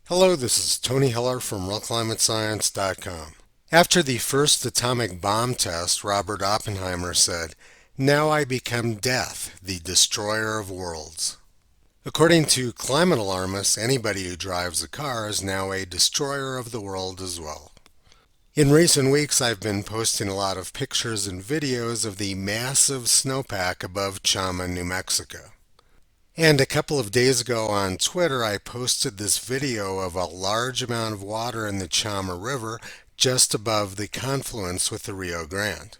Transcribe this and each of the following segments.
Hello, this is Tony Heller from RealClimateScience.com. After the first atomic bomb test, Robert Oppenheimer said, "Now I become death, the destroyer of worlds." According to climate alarmists, anybody who drives a car is now a destroyer of the world as well. In recent weeks, I've been posting a lot of pictures and videos of the massive snowpack above Chama, New Mexico. And a couple of days ago on Twitter, I posted this video of a large amount of water in the Chama River just above the confluence with the Rio Grande.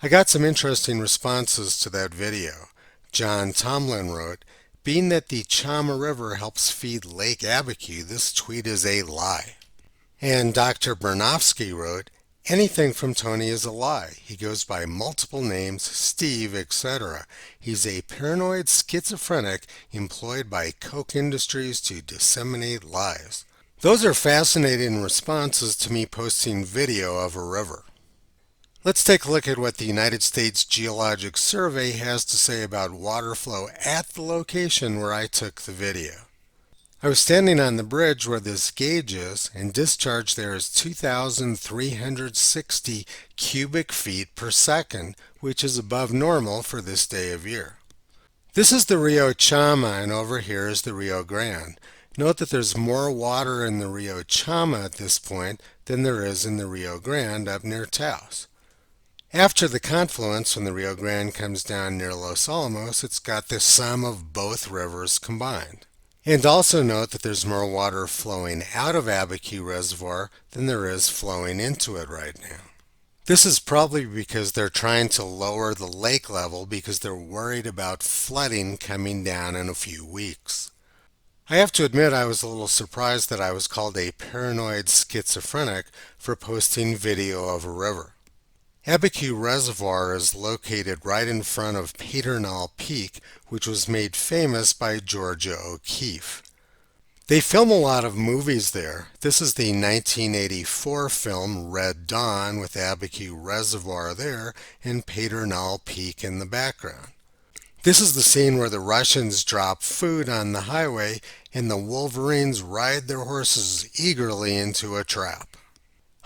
I got some interesting responses to that video. John Tomlin wrote, "Being that the Chama River helps feed Lake Abiquiu, this tweet is a lie." And Dr. Bernofsky wrote, "Anything from Tony is a lie. He goes by multiple names, Steve, etc. He's a paranoid schizophrenic employed by Koch Industries to disseminate lies." Those are fascinating responses to me posting video of a river. Let's take a look at what the United States Geologic Survey has to say about water flow at the location where I took the video. I was standing on the bridge where this gauge is, and discharge there is 2,360 cubic feet per second, which is above normal for this day of year. This is the Rio Chama, and over here is the Rio Grande. Note that there's more water in the Rio Chama at this point than there is in the Rio Grande up near Taos. After the confluence, when the Rio Grande comes down near Los Alamos, it's got the sum of both rivers combined. And also note that there's more water flowing out of Abiquiu Reservoir than there is flowing into it right now. This is probably because they're trying to lower the lake level because they're worried about flooding coming down in a few weeks. I have to admit I was a little surprised that I was called a paranoid schizophrenic for posting video of a river. Abiquiu Reservoir is located right in front of Pedernal Peak, which was made famous by Georgia O'Keeffe. They film a lot of movies there. This is the 1984 film Red Dawn with Abiquiu Reservoir there and Pedernal Peak in the background. This is the scene where the Russians drop food on the highway and the Wolverines ride their horses eagerly into a trap.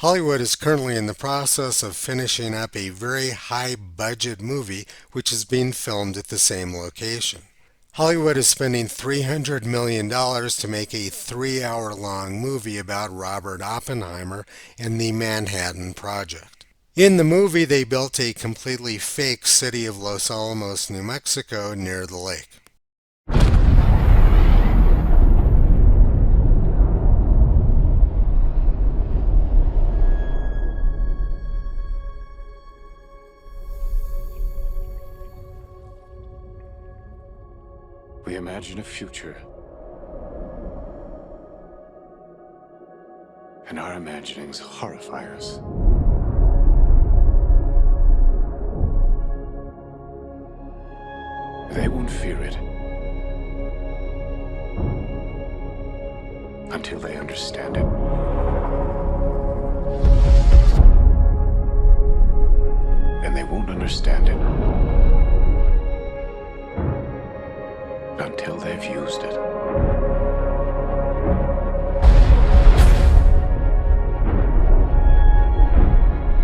Hollywood is currently in the process of finishing up a very high-budget movie which is being filmed at the same location. Hollywood is spending $300 million to make a 3-hour-long movie about Robert Oppenheimer and the Manhattan Project. In the movie, they built a completely fake city of Los Alamos, New Mexico, near the lake. We imagine a future, and our imaginings horrify us. They won't fear it until they understand it. And they won't understand it until they've used it.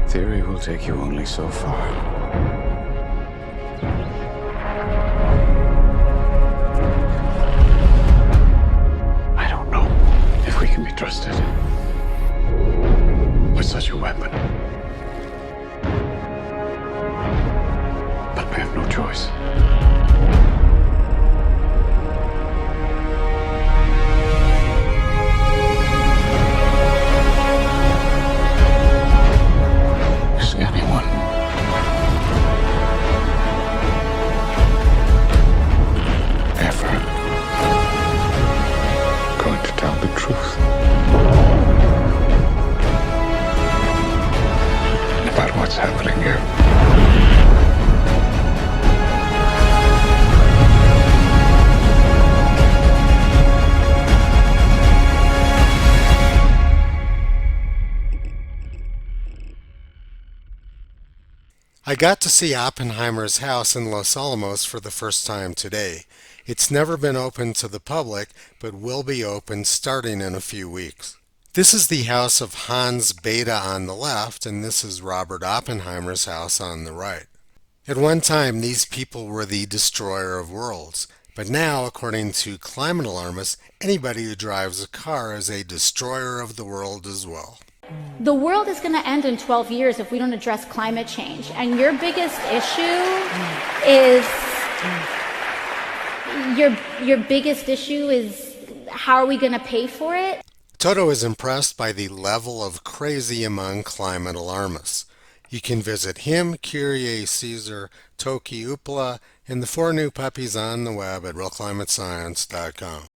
Theory will take you only so far. I don't know if we can be trusted with such a weapon. But we have no choice. What's happening here? I got to see Oppenheimer's house in Los Alamos for the first time today, It's never been open to the public, but will be open starting in a few weeks. This is the house of Hans Bethe on the left, and this is Robert Oppenheimer's house on the right. At one time, these people were the destroyer of worlds, but now, according to climate alarmists, anybody who drives a car is a destroyer of the world as well. The world is going to end in 12 years if we don't address climate change. And your biggest issue is your biggest issue is how are we going to pay for it? Toto is impressed by the level of crazy among climate alarmists. You can visit him, Kyrie Caesar, Toki Upala, and the 4 new puppies on the web at realclimatescience.com.